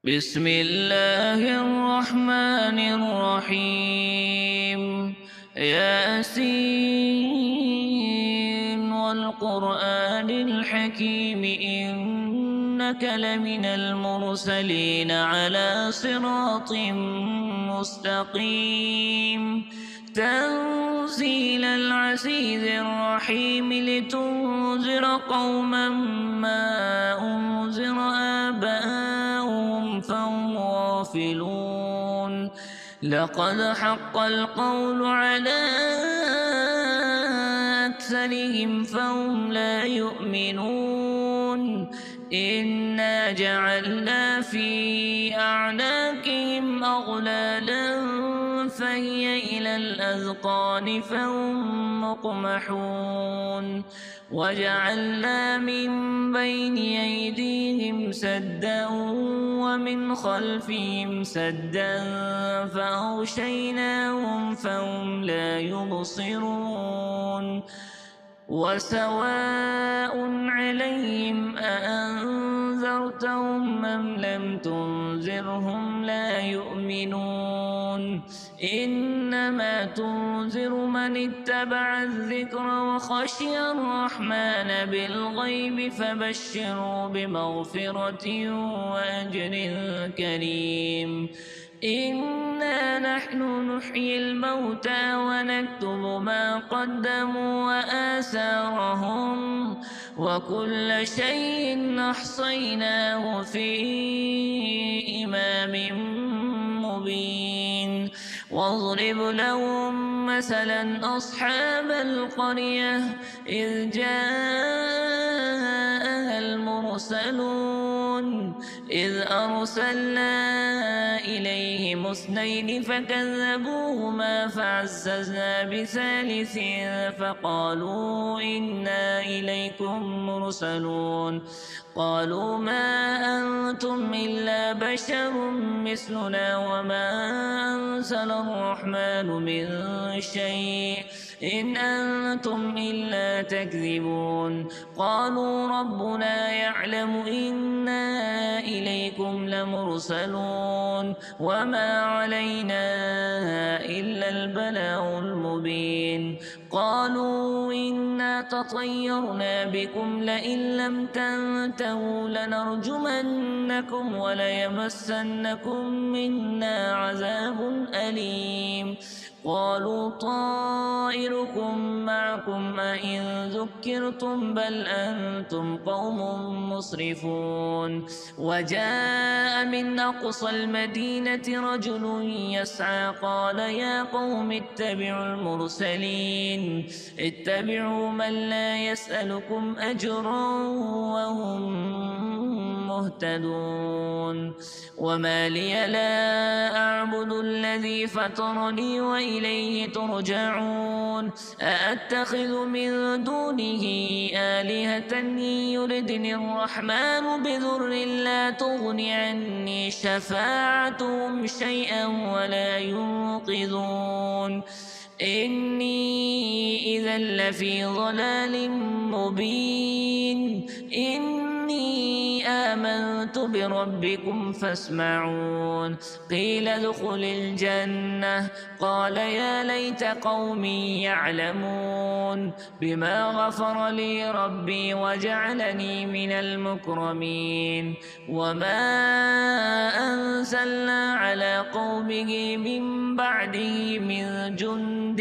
بسم الله الرحمن الرحيم ياسين والقرآن الحكيم إنك لمن المرسلين على صراط مستقيم تنزيل العزيز الرحيم لتنذر قوما ما أنذر آباؤهم فهم غافلون لقد حق القول على أكثرهم فهم لا يؤمنون إنا جعلنا في أعناقهم أغلالا فهي إلى الأذقان فهم مقمحون وجعلنا من بين أيديهم سدا ومن خلفهم سدا فأغشيناهم فهم لا يبصرون وسواء عليهم أأنذرتهم أم لم تنذرهم لا يؤمنون إنما تنذر من اتبع الذكر وخشي الرحمن بالغيب فبشره بمغفرة وأجر كريم إنا نحن نحيي الموتى ونكتب ما قدموا وآثارهم وكل شيء أحصيناه في إمام مبين واضرب لهم مثلا أصحاب القرية إذ جاءها المرسلون إذ أرسلنا إليهم اثنين فكذبوهما فعززنا بثالث فقالوا إنا إليكم مرسلون قالوا ما أنتم إلا بشر مثلنا وما أنزل الرحمن من شيء إن أنتم إلا تكذبون قالوا ربنا يعلم إنا إليكم لمرسلون وما علينا إلا البلاغ المبين قالوا إنا تطيرنا بكم لئن لم تنتهوا لنرجمنكم وليمسنكم منا عذاب أليم قالوا طائركم معكم أئن ذكرتم بل أنتم قوم مسرفون وجاء من أقصى المدينة رجل يسعى قال يا قوم اتبعوا المرسلين اتبعوا من لا يسألكم أجرا وهم مهتدون وما لي لا أعبد الذي فطرني وإليه ترجعون أأتخذ من دونه آلهة يردني الرحمن بذر لا تغن عني شفاعتهم شيئا ولا ينقذون إني إذا لفي ضلال مبين إني آمنت بربكم فاسمعون قيل ادخل الجنة قال يا ليت قومي يعلمون بما غفر لي ربي وجعلني من المكرمين وما أنزلنا على قومه من بعده من جند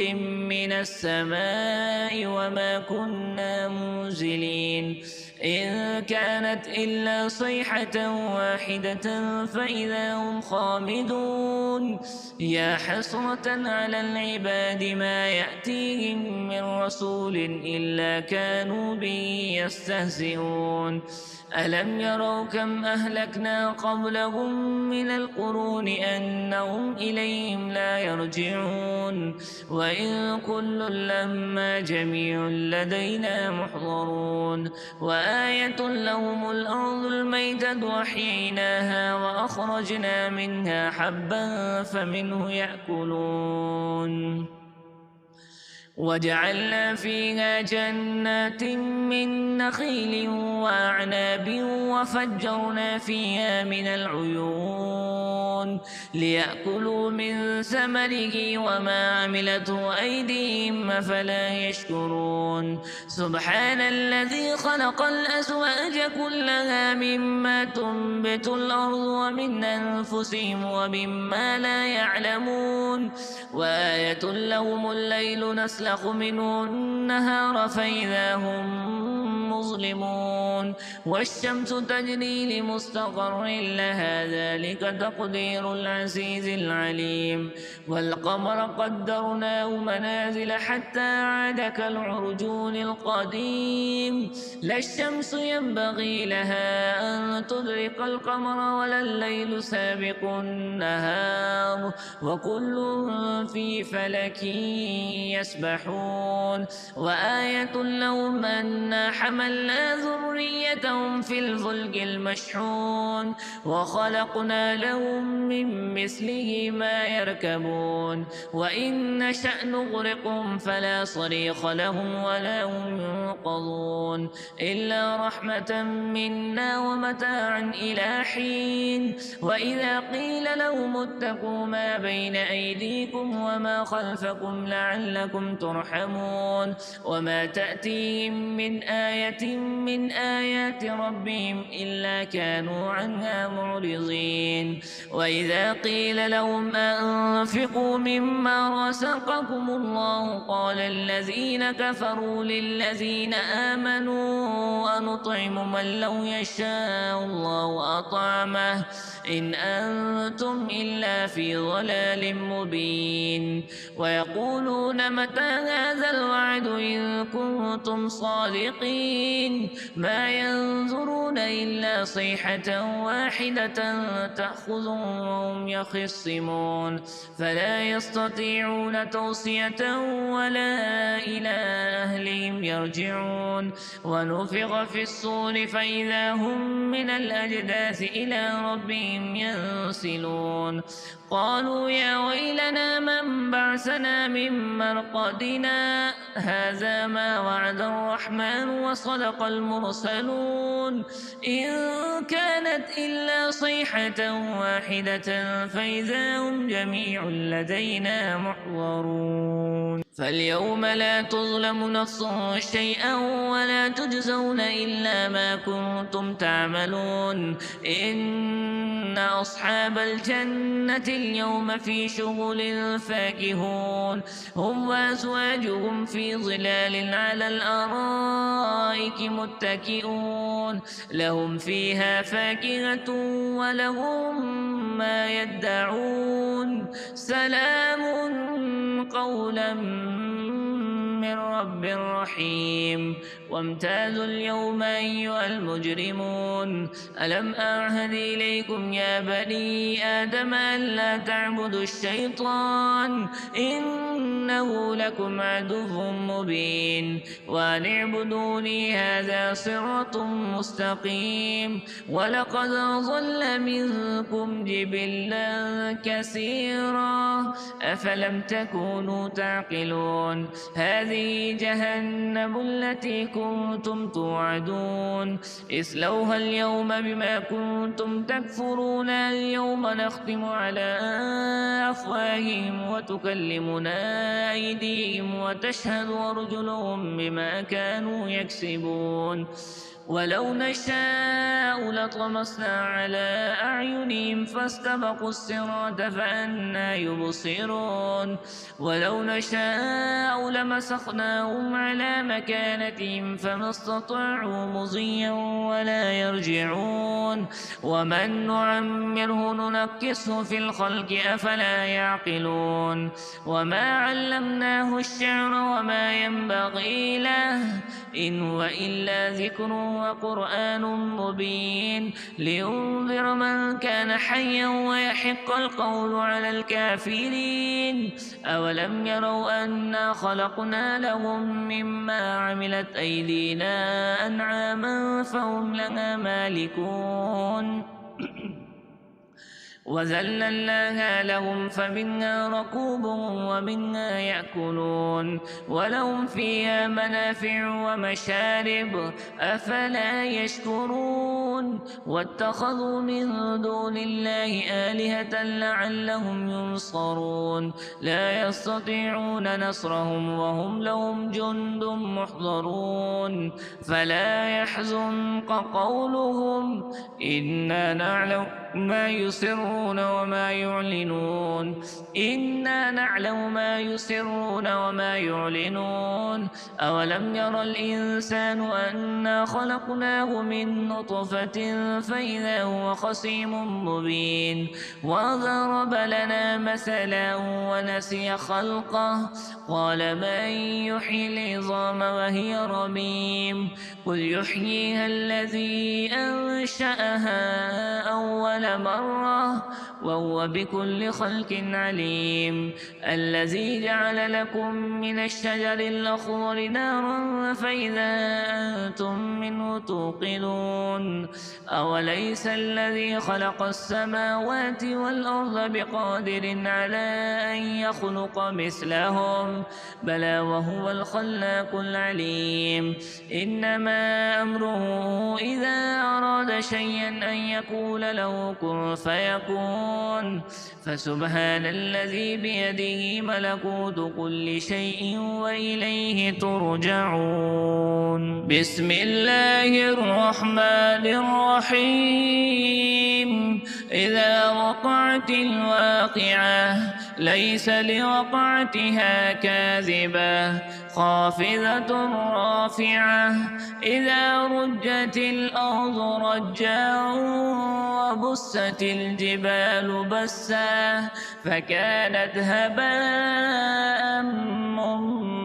من السماء وما كنا منزلين إن كانت إلا صيحة واحدة فإذا هم خامدون يا حسرة على العباد ما يأتيهم من رسول إلا كانوا به يستهزئون ألم يروا كم أهلكنا قبلهم من القرون أنهم إليهم لا يرجعون وإن كل لما جميع لدينا محضرون وآية لهم الأرض الميتة وأحييناها وأخرجنا منها حبا فمنه يأكلون وجعلنا فيها جنات من نخيل وأعناب وفجرنا فيها من العيون ليأكلوا من ثمره وما عملته أيديهم أفلا يشكرون سبحان الذي خلق الأزواج كلها مما تنبت الأرض ومن أنفسهم ومما لا يعلمون وآية لهم الليل نسلخ منه النهار فإذا هم مظلمون والشمس تجري لمستقر لها ذلك تقدير العزيز العليم والقمر قدرناه منازل حتى عاد كالعرجون القديم لا الشمس ينبغي لها أن تدرك القمر ولا الليل سابق النهار وكل في فلك يسبحون وآية لهم أنا حملنا ذريتهم في الفلك المشحون وخلقنا لهم من مثله ما يركبون وإن نشأ نغرقهم فلا صريخ لهم ولا هم ينقذون إلا رحمة منا ومتاعا إلى حين وإذا قيل لهم اتقوا ما بين أيديكم وما خلفكم لعلكم ترحمون وما تأتيهم من آية من آيات ربهم إلا كانوا عنها معرضين وإذا قيل لهم أنفقوا مما رزقكم الله قال الذين كفروا للذين آمنوا أنطعم من لو يشاء الله أطعمه إن أنتم إلا في ضلال مبين ويقولون متى هذا الوعد إن كنتم صادقين ما ينظرون إلا صيحة واحدة تأخذهم وهم يخصمون فلا يستطيعون توصية ولا إلى أهلهم يرجعون ونفخ في الصور فإذا هم من الأجداث إلى ربهم ينسلون قالوا يا ويلنا من بعثنا من مرقدنا هذا ما وعد الرحمن وصدق المرسلون إن كانت إلا صيحة واحدة فإذا هم جميع لدينا محضرون فاليوم لا تظلم نفس شيئا ولا تجزون إلا ما كنتم تعملون إن أصحاب الجنة اليوم في شغل فاكهون هم وأزواجهم في ظلال على الأرائك متكئون لهم فيها فاكهة ولهم ما يدعون سلام قولا من رب رحيم وامتازوا اليوم أيها المجرمون ألم أعهد إليكم يا بني آدم ألا تعبدوا الشيطان إنه لكم عدو مبين وأن اعبدوني هذا صراط مستقيم ولقد ضل منكم جبلا كثيرا أفلم تكونوا تعقلون هذه جهنم التي كنتم توعدون اصلوها اليوم بما كنتم تكفرون اليوم نختم على أفواههم وتكلمنا أيديهم وتشهد أرجلهم بما كانوا يكسبون ولو نشاء لطمسنا على أعينهم فاستبقوا الصراط فأنى يبصرون ولو نشاء لمسخناهم على مكانتهم فما استطاعوا مضيا ولا يرجعون ومن نعمره ننكسه في الخلق أفلا يعقلون وما علمناه الشعر وما ينبغي له إن هو إلا ذكر وقرآن مبين لينذر من كان حيا ويحق القول على الكافرين أولم يروا أنا خلقنا لهم مما عملت أيدينا أنعاما فهم لها مالكون وذللناها لهم فمنها ركوبهم ومنها يأكلون ولهم فيها منافع ومشارب أفلا يشكرون واتخذوا من دون الله آلهة لعلهم ينصرون لا يستطيعون نصرهم وهم لهم جند محضرون فلا يحزنك قولهم إنا نعلم ما يسرون وما يعلنون إنا نعلم ما يسرون وما يعلنون أولم ير الإنسان أنا خلقناه من نطفة فإذا هو خصيم مبين وضرب لنا مثلا ونسي خلقه قال من يحيي العظام وهي رميم قل يحييها الذي أنشأها أول مرة وهو بكل خلق عليم الذي جعل لكم من الشجر الأخضر نارا فإذا أنتم منه توقدون أوليس الذي خلق السماوات والأرض بقادر على أن يخلق مثلهم بلى وهو الخلاق العليم إنما أمره إذا أراد شيئا أن يقول له كن فيكون فسبحان الذي بيده ملكوت كل شيء وإليه ترجعون بسم الله الرحمن الرحيم إذا وقعت الواقعة ليس لوقعتها كاذبة خافضة رافعة إذا رجت الأرض رجا وبست الجبال بسا فكانت هباء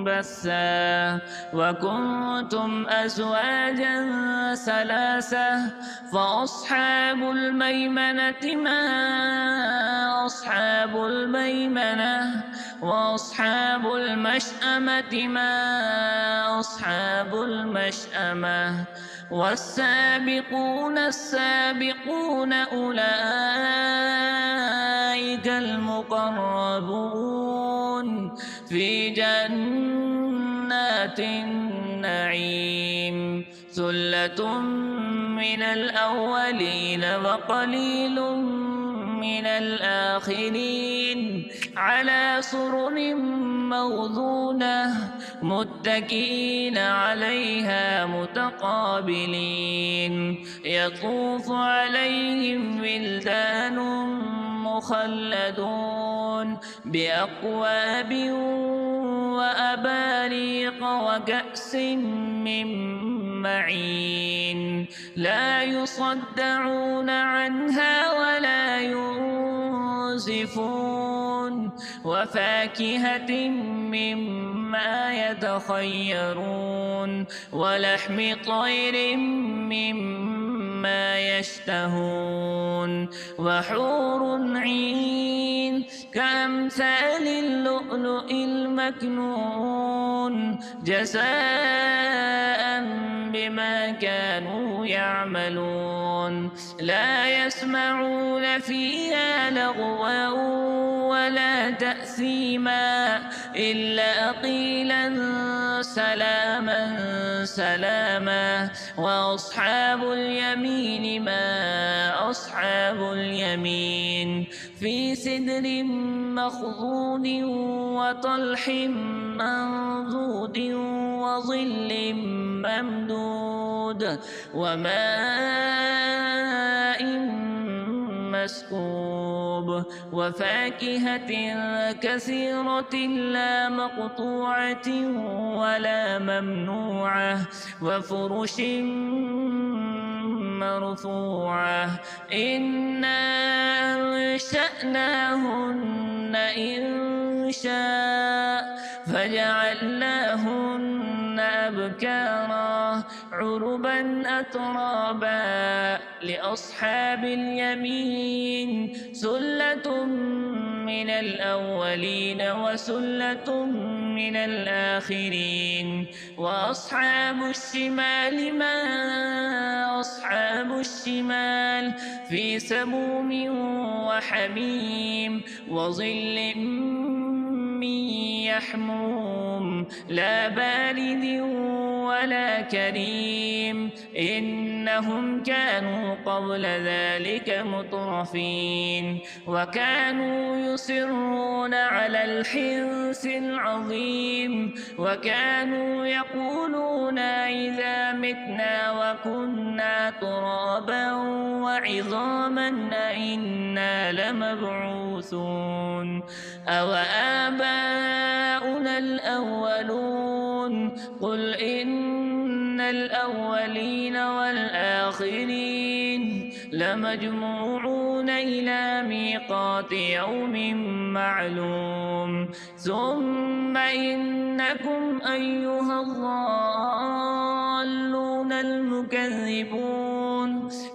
منبثا وكنتم أزواجا ثلاثة فأصحاب الميمنة ما أصحاب الميمنة وأصحاب المشأمة ما أصحاب المشأمة والسابقون السابقون أولئك المقربون في جنات النعيم ثلة من الأولين وقليل من الآخرين على سرر موضونة متكئين عليها متقابلين يطوف عليهم ولدان مخلدون بأكواب وأباريق وكأس من معين لا يصدعون عنها ولا ينزفون وفاكهة مما يتخيرون ولحم طير مما يشتهون وحور عين كأمثال اللؤلؤ المكنون جزاء بما كانوا يعملون لا يسمعون فيها لغوا ولا تأثيما إلا قيلا سلاما سلاما وأصحاب اليمين ما أصحاب اليمين في سدر مخضود وطلح منضود وظل ممدود وماء مسكوب وفاكهة كثيرة لا مقطوعة ولا ممنوعة وفرش مرفوعة إنا أنشأناهن إنشاء فجعلناهن أبكارا عربا أترابا لأصحاب اليمين ثلة من الأولين وثلة من الآخرين وأصحاب الشمال ما أصحاب الشمال في سموم وحميم وظل من يحموم لا بارد ولا كريم إنهم كانوا قبل ذلك مترفين وكانوا يصرون على الحنث العظيم وكانوا يقولون إذا متنا وكنا ترابا وعظاما أئنا لمبعوثون أو آباؤنا الأولون قل إن الأولين والآخرين لمجموعون إلى ميقات يوم معلوم ثم إنكم أيها الضالون المكذبون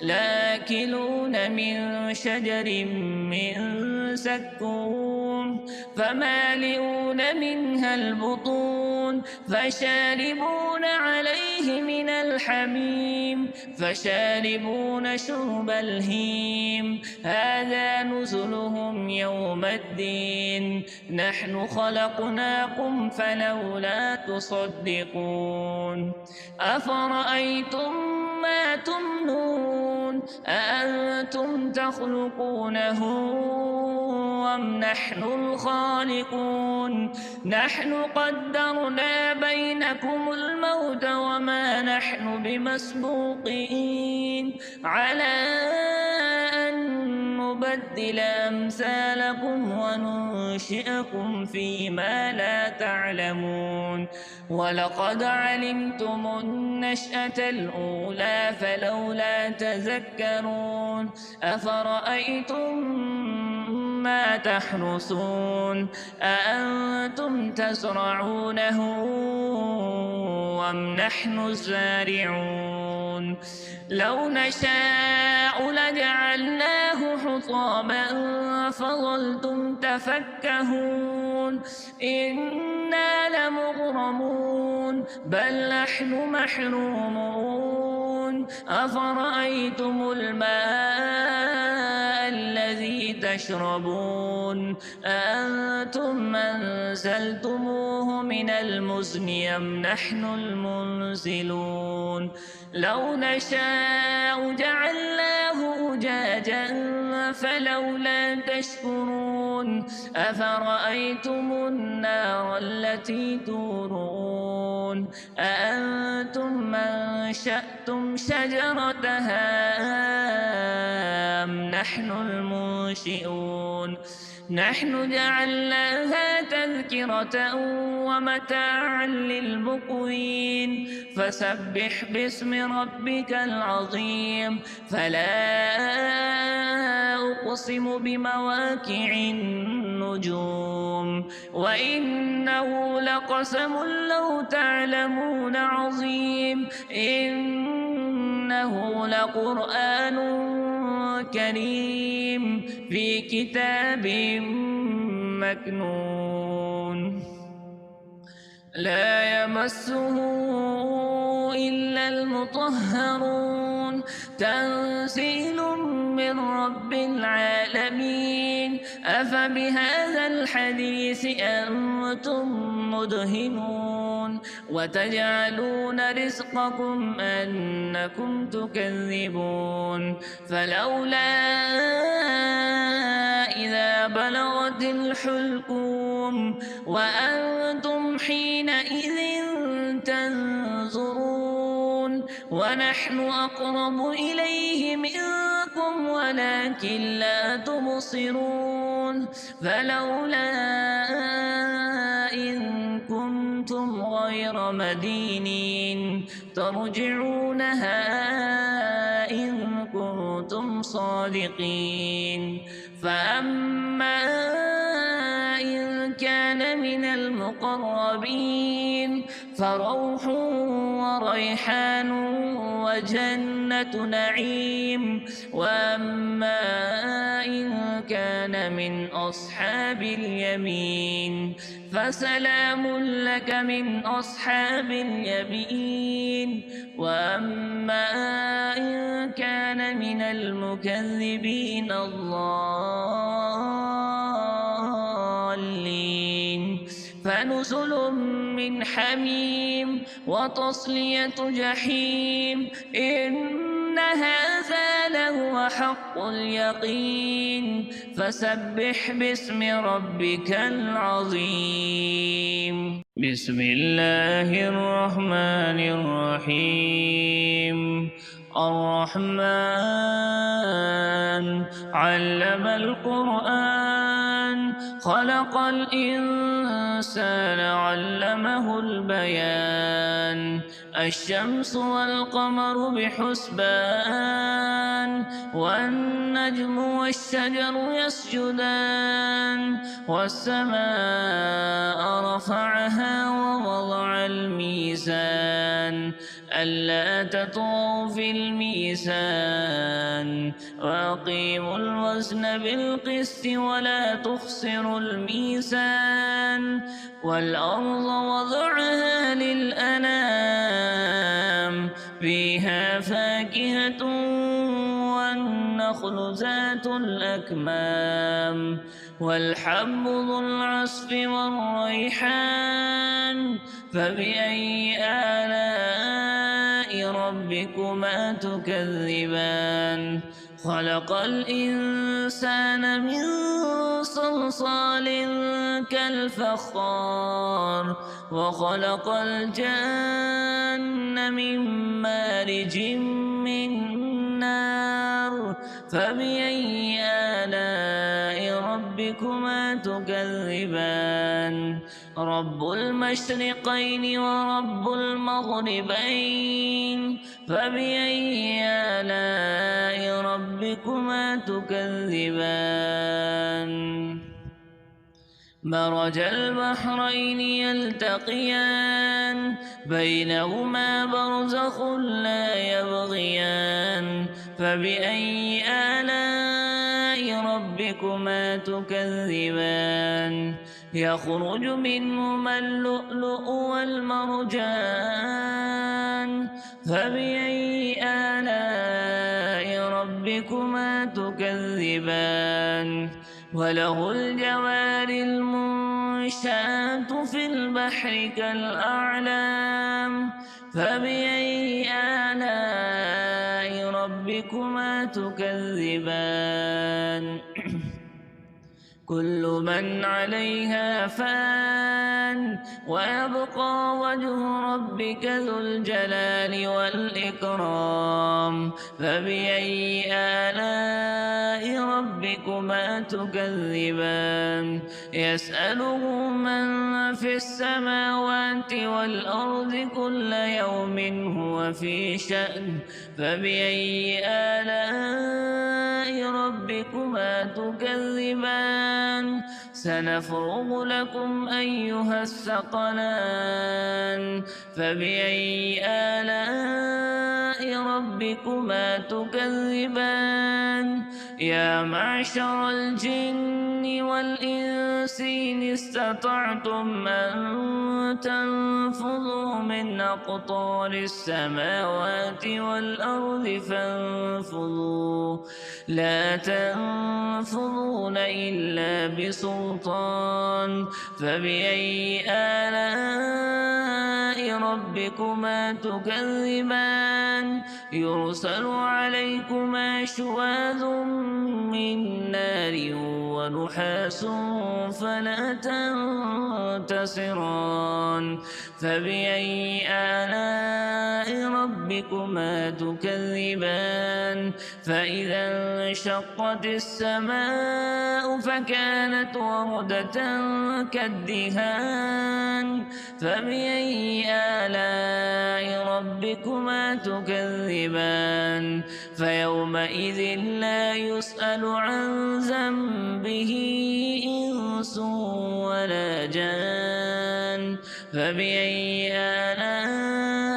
لآكلون من شجر من سكوم فمالئون منها البطون فشاربون عليه من الحميم فشاربون شرب الهيم هذا نزلهم يوم الدين نحن خلقناكم فلولا تصدقون أفرأيتم ما تمنون أأنتم تخلقونه أم نحن الخالقون نحن قدرنا بينكم الموت وما نحن بمسبوقين على أن نبدل أمثالكم وننشئكم فيما لا تعلمون ولقد علمتم النشأة الأولى فلولا تذكرون أفرأيتم ما تحرثون أأنتم تزرعونه أم نحن الزارعون لو نشاء لجعلناه حطاما فظلتم تفكهون إنا لمغرمون بل نحن محرومون أفرأيتم الماء الذي تشربون أأنتم أنزلتموه من المزن أم نحن المنزلون لو نشاء جعلناه أجاجا فلولا تشكرون أفرأيتم النار التي تورون أأنتم أنشأتم شجرتها أم نحن المنشئون نحن جعلناها تذكرة ومتاعا للمقوين فسبح باسم ربك العظيم فلا أقسم بمواقع النجوم وإنه لقسم لو تعلمون عظيم إنه لقرآن كريم في كتاب مكنون لا يمسه إلا المطهرون تنزيل من رب العالمين أفبهذا الحديث أنتم مدهنون وتجعلون رزقكم أنكم تكذبون فلولا إذا بلغت الحلقوم وأنتم حينئذ تنظرون ونحن أقرب إليه منكم ولكن لا تبصرون فلولا إن كنتم غير مدينين ترجعونها إن كنتم صادقين فأما إن كان من المقربين فروح وريحان وجنة نعيم وأما إن كان من أصحاب اليمين فسلام لك من أصحاب اليمين وأما إن كان من المكذبين فنزل من حميم وتصلية جحيم إن هذا لهو حق اليقين فسبح باسم ربك العظيم بسم الله الرحمن الرحيم الرحمن علم القرآن خلق الإنسان علمه البيان الشمس والقمر بحسبان والنجم والشجر يسجدان والسماء رفعها ووضع الميزان ألا تطغوا في الميزان وأقيموا الوزن بالقسط ولا تخسروا الميزان والأرض وضعها للأنام فيها فاكهة والنخل ذات الأكمام والحب ذو العصف والريحان فبأي آلاء ربكما تكذبان خلق الإنسان من صلصال كالفخار وخلق الجن من مارج من نار فبأي آلاء ربكما تكذبان رب المشرقين ورب المغربين فبأي آلاء ربكما تكذبان مرج البحرين يلتقيان بينهما برزخ لا يبغيان فبأي آلاء ربكما تكذبان يخرج منهما اللؤلؤ والمرجان فبأي آلاء ربكما تكذبان وله الجوار المنشآت في البحر كالأعلام فبأي آلاء ربكما تكذبان كل من عليها فان ويبقى وجه ربك ذو الجلال والإكرام فبأي آلاء ربكما تكذبان يسأله من في السماوات والأرض كل يوم هو في شأن فبأي آلاء ربكما تكذبان سنفرغ لكم أيها الثقلان فبأي آلاء ربكما تكذبان يا معشر الجن والإنس إن استطعتم أن تنفذوا من أقطار السماوات والأرض فانفذوا لا تنفذون إلا بسلطان فبأي آلاء ربكما تكذبان يرسل عليكما شواذ من نار ونحاس فلا تنتصران فبأي آلاء ربكما تكذبان فإذا انشقت السماء فكانت وردة كالدهان فبأي آلاء ربكما تكذبان فيومئذ لا يسأل عن ذنبه إنس ولا جان فبأي آلاء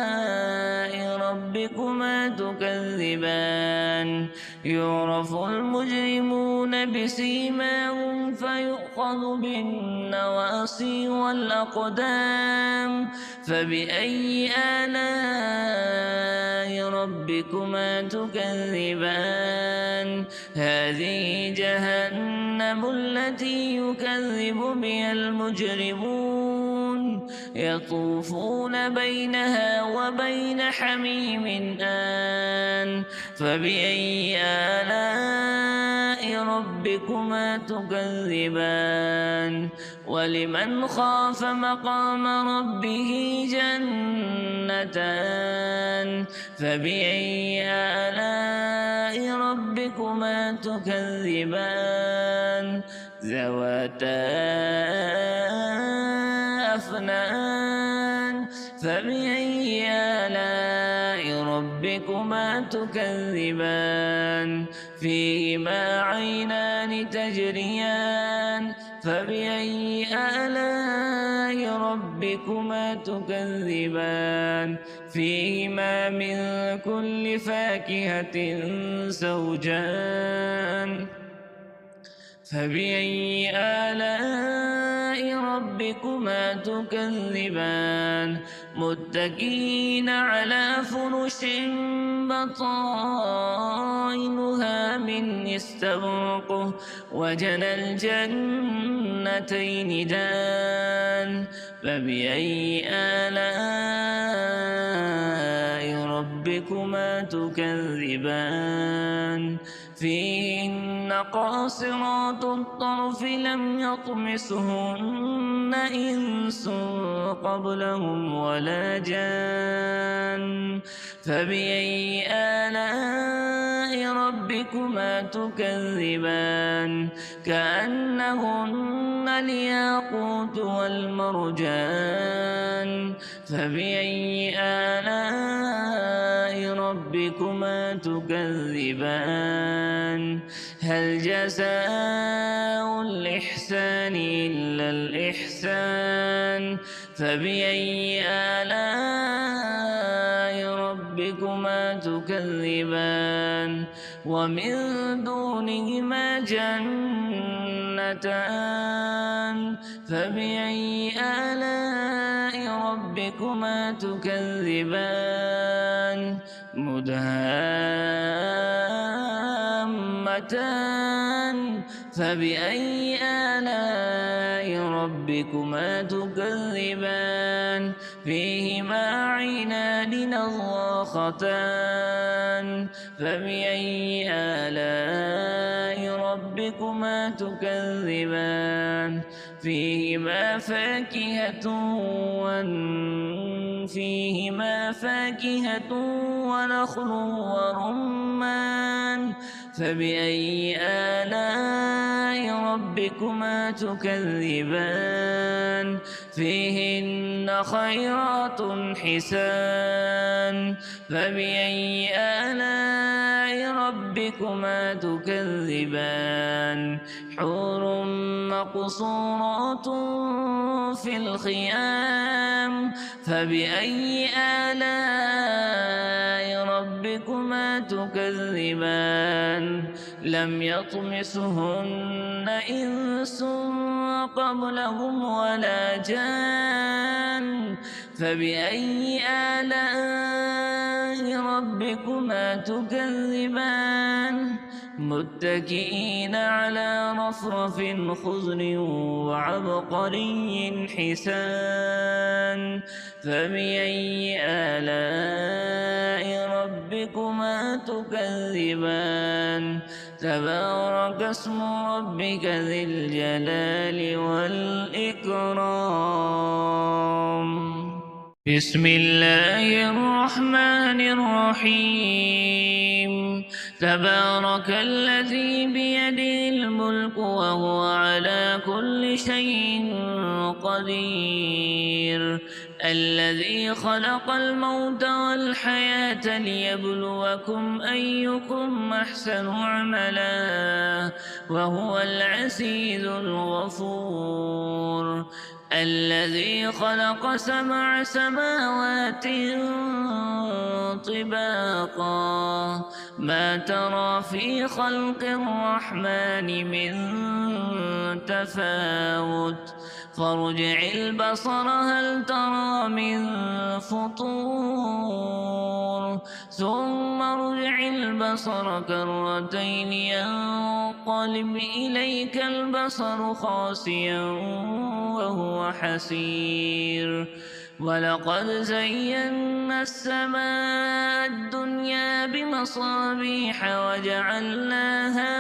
ربكما تكذبان يعرف المجرمون بسيماهم فيؤخذ بالنواصي والأقدام فبأي آلاء ربكما تكذبان هذه جهنم التي يكذب بها المجرمون يطوفون بينها وبين حميم آن فبأي آلاء ربكما تكذبان ولمن خاف مقام ربه جنتان فبأي آلاء ربكما تكذبان ذواتا أفنان فبأي آلاء ربكما تكذبان فيهما عينان تجريان فبأي آلاء ربكما تكذبان فيهما من كل فاكهة زوجان فبأي آلاء ربكما تكذبان متكئين على فرش بطائنها من استبرق وجنى الجنتين دان فبأي آلاء ربكما تكذبان فيهن قاصرات الطرف لم يطمسهن إنس قبلهم ولا جان فبأي آلاء ربكما تكذبان كأنهن الياقوت والمرجان فبأي آلاء ربكما تكذبان هل جزاء الإحسان إلا الإحسان فبأي آلاء ربكما تكذبان ومن دونهما جنتان فبأي آلاء ربكما تكذبان مدهامتان فبأي آلاء ربكما تكذبان فيهما عينان نضاختان فبأي آلاء ربكما تكذبان فيهما فاكهة ونخل ورمان فبأي آلاء ربكما تكذبان فيهن خيرات حسان فبأي آلاء ربكما تكذبان حور مقصورات في الخيام فبأي آلاء ربكما تكذبان لم يطمسهن إنس قبلهم ولا جان فبأي آلاء ربكما تكذبان متكئين على رفرف خضر وعبقري حسان فبأي آلاء ربكما تكذبان تبارك اسم ربك ذي الجلال والإكرام بسم الله الرحمن الرحيم تبارك الذي بيده الملك وهو على كل شيء قدير الذي خلق الموت والحياة ليبلوكم أيكم أحسن عملا وهو العزيز الغفور الذي خلق 7 سماوات طباقا ما ترى في خلق الرحمن من تفاوت فارجع البصر هل ترى من فطور ثم ارجع البصر كرتين ينقلب إليك البصر خاسئا وهو حسير ولقد زينا السماء الدنيا بمصابيح وجعلناها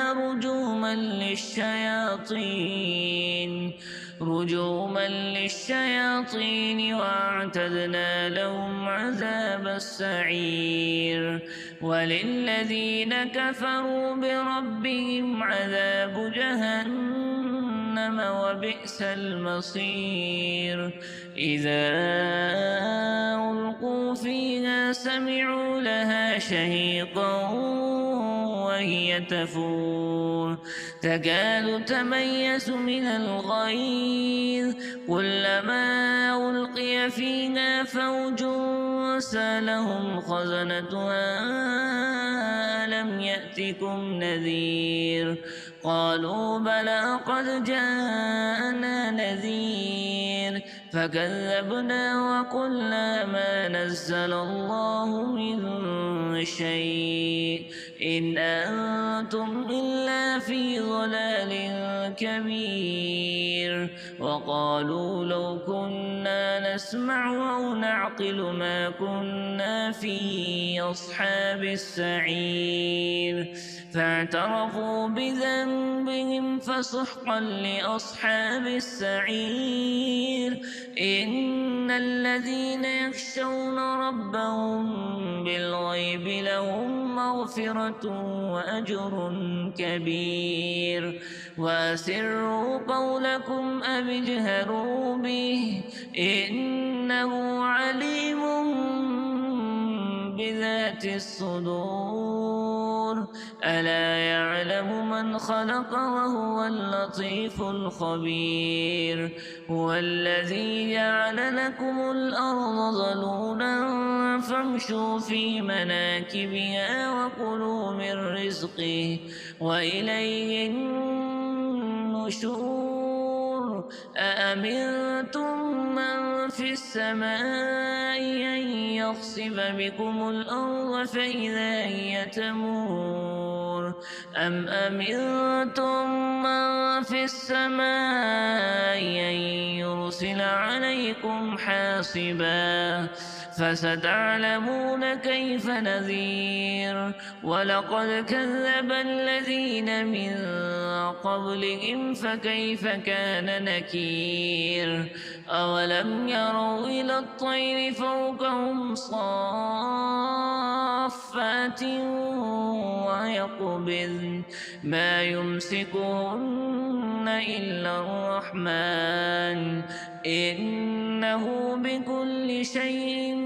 رجوما للشياطين وأعتدنا لهم عذاب السعير وللذين كفروا بربهم عذاب جهنم وبئس المصير إذا ألقوا فيها سمعوا لها شهيقا وهي تفور تكاد تميز من الغيظ كلما ألقي فيها فوج سألهم خزنتها ألم يأتكم نذير قالوا بلى قد جاءنا نذير فكذبنا وقلنا ما نزل الله من شيء إن أنتم إلا في ضلال كبير وقالوا لو كنا نسمع أو نعقل ما كنا في أصحاب السعير فاعترفوا بذنبهم فسحقا لأصحاب السعير إن الذين يخشون ربهم بالغيب لهم مغفرة وأجر كبير وأسروا قولكم أو اجهروا به إنه عليم بذات الصدور ألا يعلم من خلق وهو اللطيف الخبير هو الذي جعل لكم الأرض ذلولا فامشوا في مناكبها وكلوا من رزقه وإليه النشور أأمنتم من في السماء أن يخسف بكم الأرض فإذا هي تمور أم أمنتم من في السماء أن يرسل عليكم حاصبا فستعلمون كيف نذير ولقد كذب الذين من قبلهم فكيف كان نكير أولم يروا إلى الطير فوقهم صافات ويقبضن ما يمسكهن إلا الرحمن إنه بكل شيء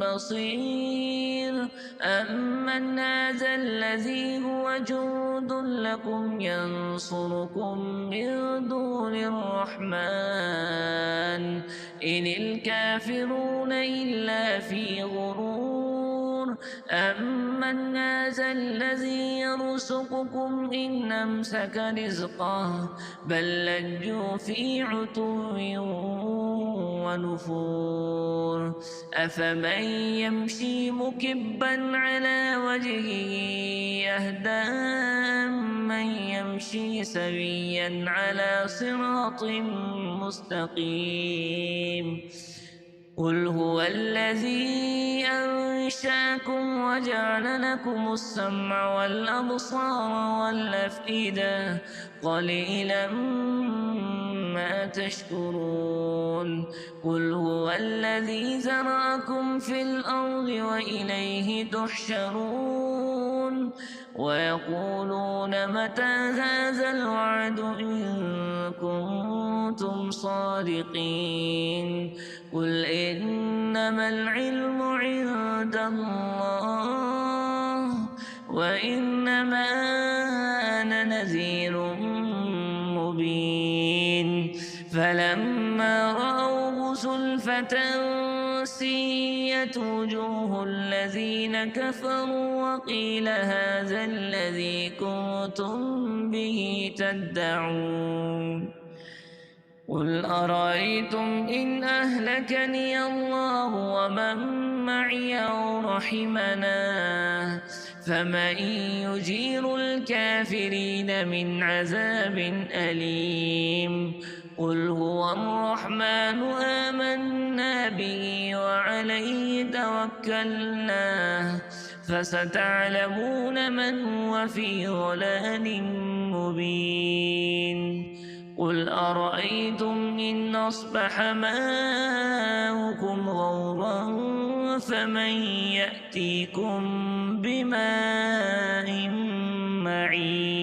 بصير أمن هذا الذي هو جند لكم ينصركم من دون الرحمن إن الكافرون إلا في غرور أمن هذا الذي يرزقكم إن أمسك رزقه بل لجوا في عتو ونفور أفمن يمشي مكبا على وجهه يهدى أمن يمشي سويا على صراط مستقيم قل هو الذي أنشاكم وجعل لكم السمع والأبصار والأفئدة قليلا ما تشكرون قل هو الذي ذرأكم في الأرض وإليه تحشرون ويقولون متى هذا الوعد إن كنتم صادقين قل إنما العلم عند الله وإنما أنا نذير مبين فلما رأوه زلفة وسيت وجوه الذين كفروا وقيل هذا الذي كنتم به تدعون قل أرأيتم إن أهلكني الله ومن معي أو رحمنا فمن يجير الكافرين من عذاب أليم قل هو الرحمن آمنا به وعليه توكلنا فستعلمون من هو في ضلال مبين قل أرأيتم إن أصبح ماؤكم غورا فمن يأتيكم بماء معين